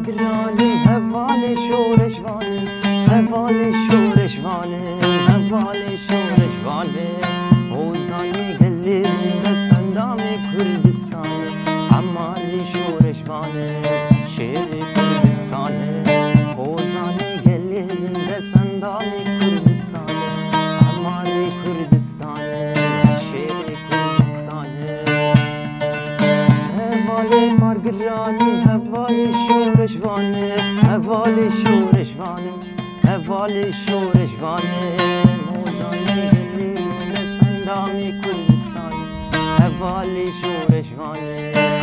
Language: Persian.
مارگرانم هوال شورشوانم هوال شورشوانم هوال شورشوانم اوزانی گلی دستندام کردستانم عمال شورشوانم شیر کردستانم اوزانی گلی دستندام کردستانم عمال کردستانم شیر کردستانم هوال مارگرانم هوال شورشوانم هوال شورشوانم هوال شورشوانم اوزانی گلی دستندام کردستانم هوال شورشوانم